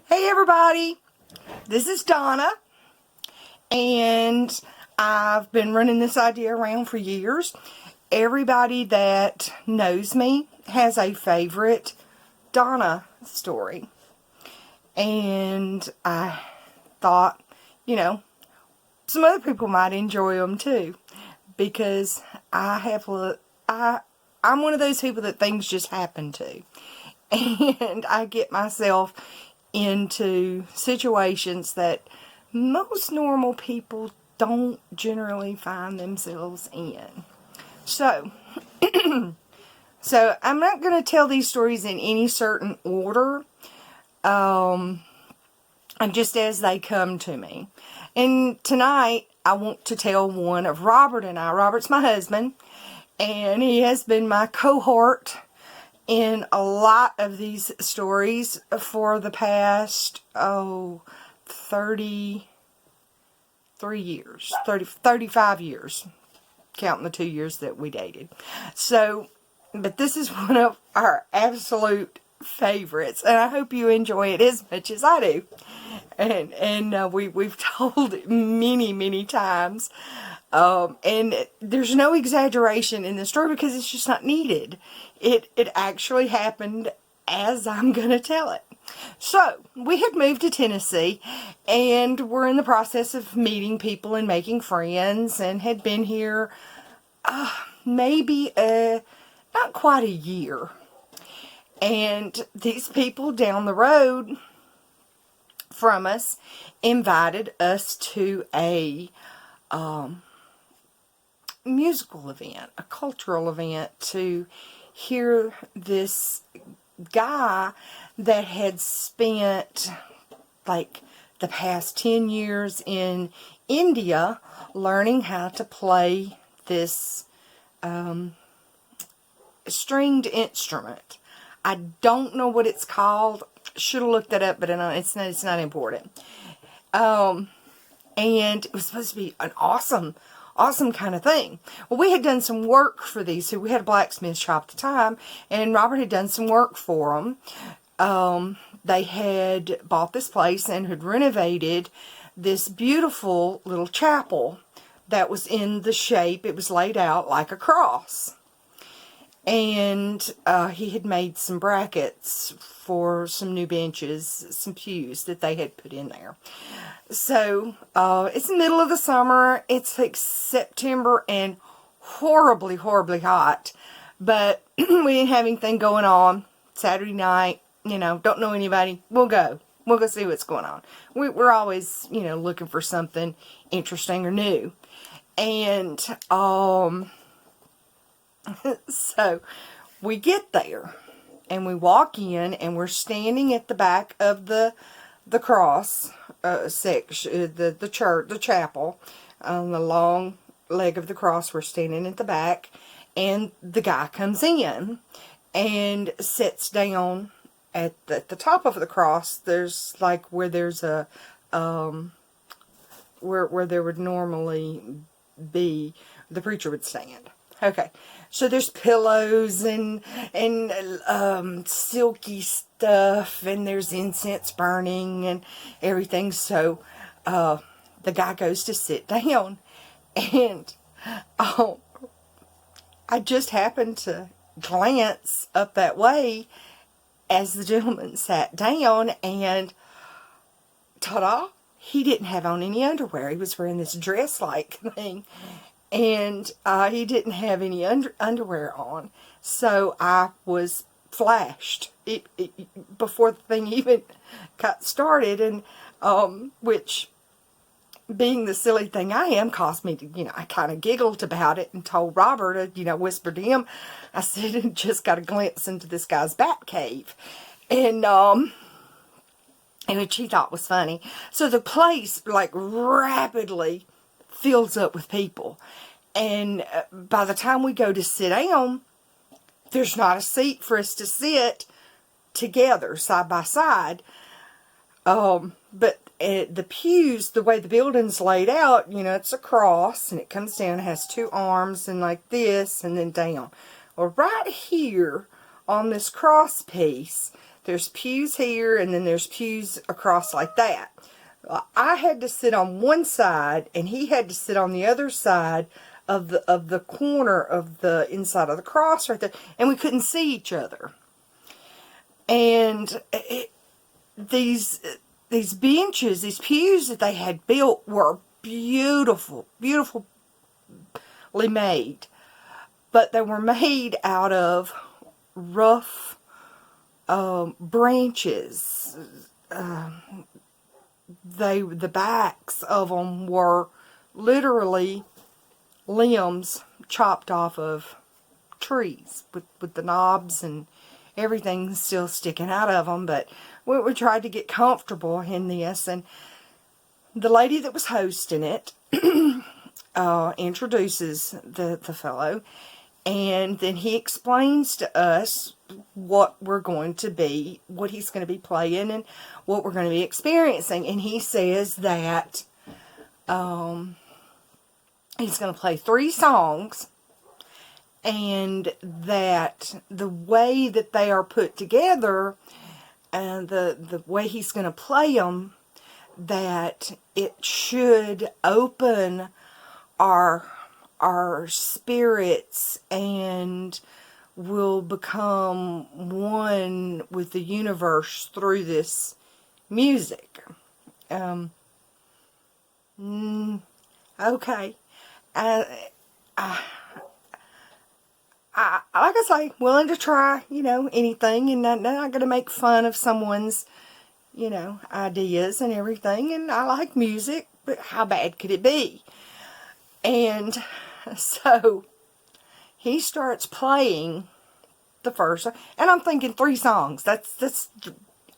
Hey everybody, this is Donna, and I've been running this idea around for years. Everybody that knows me has a favorite Donna story, and I thought, some other people might enjoy them too, because I'm one of those people that things just happen to, and I get myself into situations that most normal people don't generally find themselves in. So, I'm not going to tell these stories in any certain order, just as they come to me. And tonight, I want to tell one of Robert and I. Robert's my husband, and he has been my cohort in a lot of these stories for the past, 33 years, 35 years, counting the 2 years that we dated. So, but this is one of our absolute favorites, and I hope you enjoy it as much as I do. And we've told it many times. And there's no exaggeration in the story because it's just not needed. It actually happened as I'm going to tell it. So, we had moved to Tennessee, and we're in the process of meeting people and making friends, and had been here maybe not quite a year. And these people down the road from us invited us to a musical event, a cultural event, to hear this guy that had spent like the past 10 years in India learning how to play this stringed instrument. I don't know what it's called. Should have looked that up, but it's not important. And it was supposed to be an awesome kind of thing. Well, we had done some work for these. So we had a blacksmith shop at the time, and Robert had done some work for them. They had bought this place and had renovated this beautiful little chapel that was in the shape. It was laid out like a cross. And he had made some brackets for some new benches, some pews that they had put in there. So, it's the middle of the summer. It's like September and horribly hot. But we didn't have anything going on. Saturday night, don't know anybody. We'll go. We'll go see what's going on. We're always, looking for something interesting or new. And, so we get there and we walk in, and we're standing at the back of the cross section, the church, the chapel, on the long leg of the cross. We're standing at the back, and the guy comes in and sits down at the top of the cross. There's like where there's a where there would normally be the preacher would stand. Okay, so there's pillows and silky stuff, and there's incense burning and everything. So the guy goes to sit down, and I just happened to glance up that way as the gentleman sat down, and ta-da! He didn't have on any underwear. He was wearing this dress-like thing. And he didn't have any underwear on. So I was flashed before the thing even got started. And which, being the silly thing I am, caused me to, I kind of giggled about it and told Robert, whispered to him. I said, I just got a glimpse into this guy's bat cave. And which he thought was funny. So the place, like, rapidly fills up with people, and by the time we go to sit down, there's not a seat for us to sit together side by side. But the pews, the way the building's laid out, it's a cross, and it comes down, it has two arms, and like this, and then down. Well, right here on this cross piece, There's pews here, and then there's pews across like that. I had to sit on one side, and he had to sit on the other side of the corner of the inside of the cross right there, and we couldn't see each other. And these benches, these pews that they had built were beautiful, beautifully made, but they were made out of rough branches. The backs of them were literally limbs chopped off of trees with the knobs and everything still sticking out of them. But we tried to get comfortable in this, and the lady that was hosting it introduces the fellow, and then he explains to us what we're going to be, what he's going to be playing, and what we're going to be experiencing. And he says that he's going to play 3 songs, and that the way that they are put together, and the way he's going to play them, that it should open our spirits and will become one with the universe through this music. Okay. Like I say, willing to try, anything, and not going to make fun of someone's, ideas and everything. And I like music, but how bad could it be? And so he starts playing the first, and I'm thinking 3 songs. That's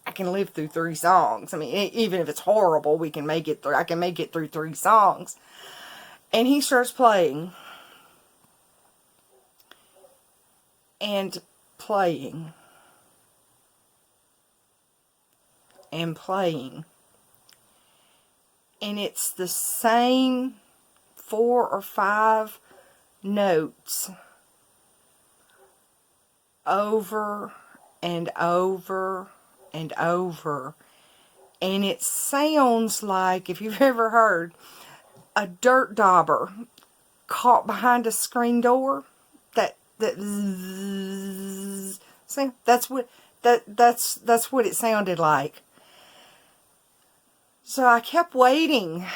I can live through 3 songs. I mean, even if it's horrible, we can make it through. I can make it through 3 songs. And he starts playing. And playing. And playing. And it's the same 4 or 5 notes over and over and over. And it sounds like, if you've ever heard a dirt dauber caught behind a screen door, that zzz, see, that's what it sounded like. So I kept waiting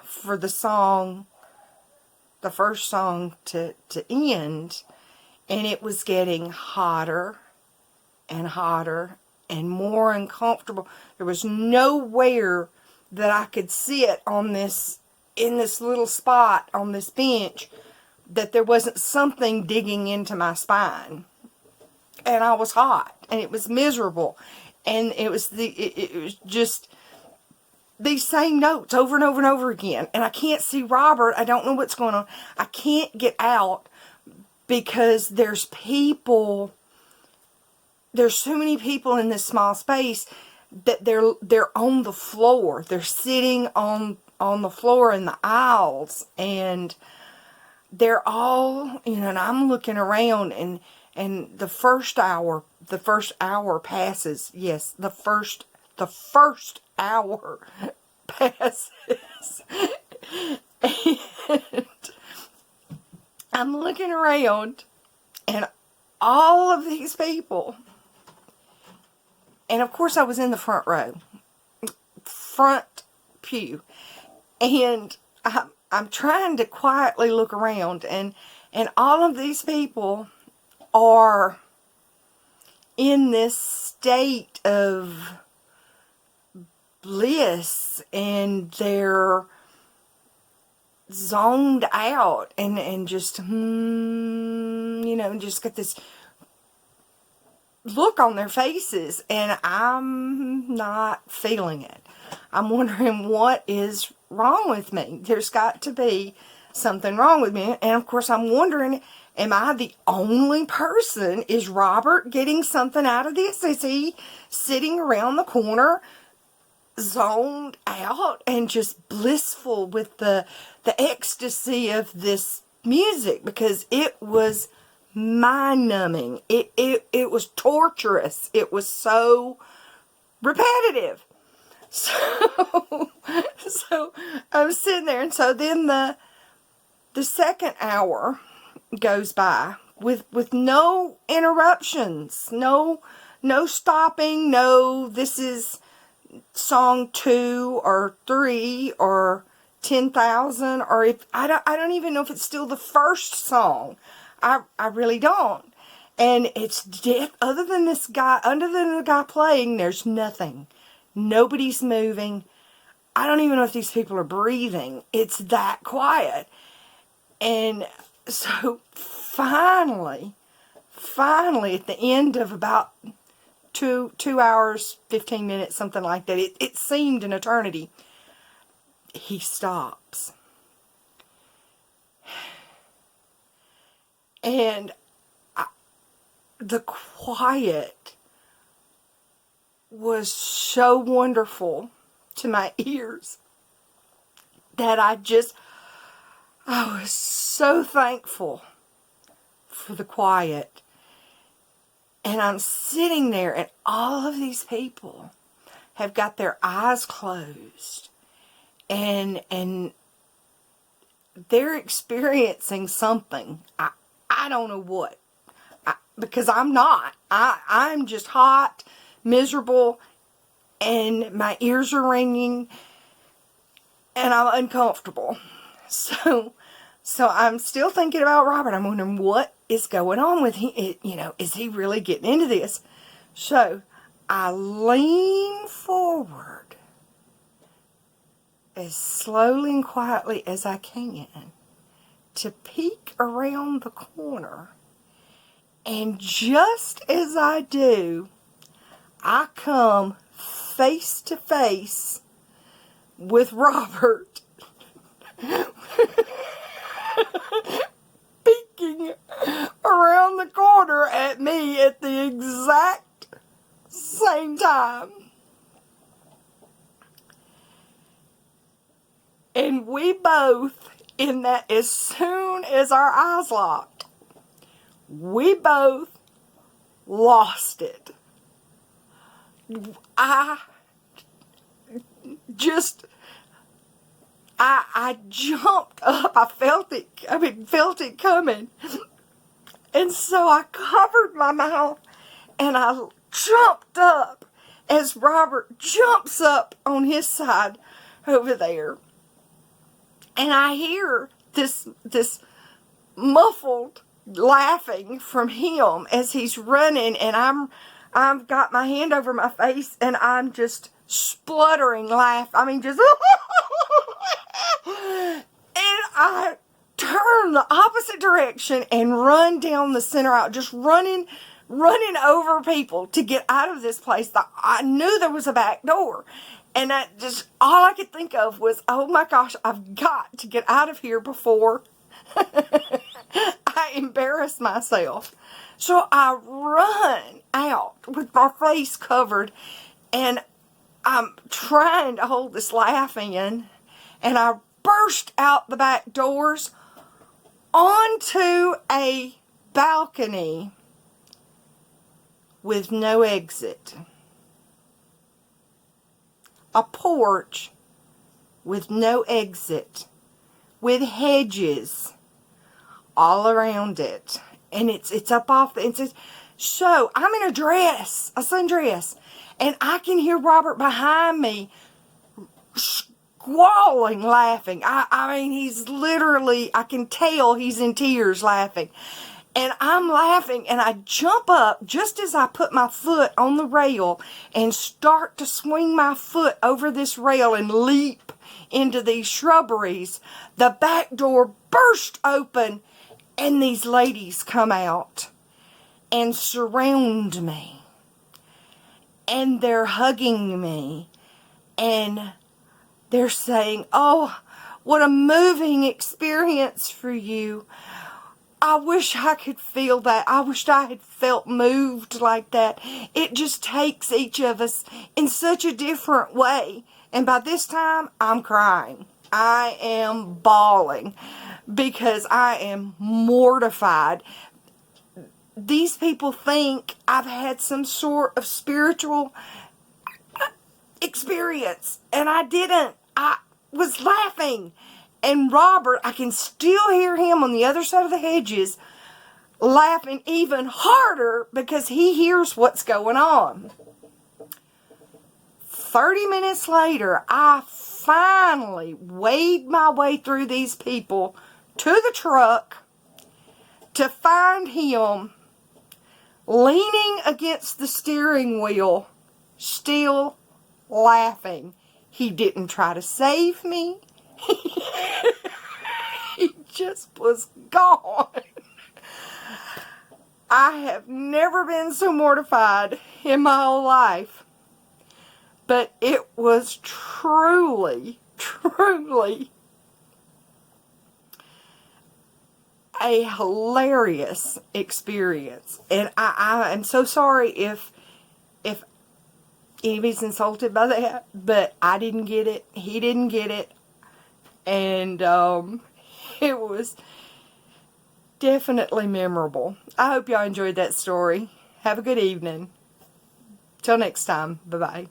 for the first song to end, and it was getting hotter and hotter and more uncomfortable. There was nowhere that I could sit in this little spot on this bench that there wasn't something digging into my spine. And I was hot, and it was miserable, and it was just these same notes over and over and over again. And I can't see Robert. I don't know what's going on. I can't get out because there's so many people in this small space that they're on the floor. They're sitting on the floor in the aisles, and they're all, and I'm looking around, and the first hour passes. Yes, the first hour passes. And I'm looking around, and all of these people, and of course I was in the front row, front pew, and I'm trying to quietly look around, and all of these people are in this state of bliss, and they're zoned out, and just just got this look on their faces, and I'm not feeling it. I'm wondering what is wrong with me. There's got to be something wrong with me. And of course I'm wondering, am I the only person? Is Robert getting something out of this? Is he sitting around the corner zoned out and just blissful with the ecstasy of this music? Because it was mind-numbing. It was torturous. It was so repetitive. So, so I'm sitting there, and so then the second hour goes by with no interruptions, no stopping, no this is song 2 or 3 or 10,000, or if I don't even know if it's still the first song. I really don't. And it's death. Other than the guy playing, there's nothing. Nobody's moving. I don't even know if these people are breathing. It's that quiet. And so finally, at the end of about 2 hours, 15 minutes, something like that, it seemed an eternity, he stops. And the quiet was so wonderful to my ears that I was so thankful for the quiet. And I'm sitting there, and all of these people have got their eyes closed, and they're experiencing something. I don't know what, because I'm not. I'm just hot, miserable, and my ears are ringing, and I'm uncomfortable. So I'm still thinking about Robert. I'm wondering what is going on with him. Is he really getting into this? So I lean forward as slowly and quietly as I can to peek around the corner. And just as I do, I come face to face with Robert peeking around the corner at me at the exact same time. And we both, in that, as soon as our eyes locked, we both lost it. I jumped up. I felt it coming. And so I covered my mouth, and I jumped up as Robert jumps up on his side over there. And I hear this muffled laughing from him as he's running, and I've got my hand over my face, and I'm just spluttering laugh. I mean, just and I turn the opposite direction and run down the center aisle, just running over people to get out of this place. I knew there was a back door. And all I could think of was, oh my gosh, I've got to get out of here before I embarrass myself. So I run out with my face covered, and I'm trying to hold this laugh in, and I burst out the back doors onto a balcony with no exit. A porch with no exit, with hedges all around it, and it's up off the. So I'm in a sundress, and I can hear Robert behind me squalling, laughing. I mean, he's literally, I can tell he's in tears laughing. And I'm laughing, and I jump up just as I put my foot on the rail and start to swing my foot over this rail and leap into these shrubberies. The back door burst open, and these ladies come out and surround me. And they're hugging me, and they're saying, "Oh, what a moving experience for you. I wish I could feel that. I wish I had felt moved like that." It just takes each of us in such a different way. And by this time, I'm crying. I am bawling because I am mortified. these people think I've had some sort of spiritual experience, and I didn't. I was laughing. And Robert, I can still hear him on the other side of the hedges laughing even harder because he hears what's going on. 30 minutes later, I finally wade my way through these people to the truck to find him leaning against the steering wheel, still laughing. He didn't try to save me. He just was gone. I have never been so mortified in my whole life. But it was truly, truly a hilarious experience. And I am so sorry if anybody's insulted by that, but I didn't get it. He didn't get it. And it was definitely memorable. I hope y'all enjoyed that story. Have a good evening. Till next time. Bye-bye.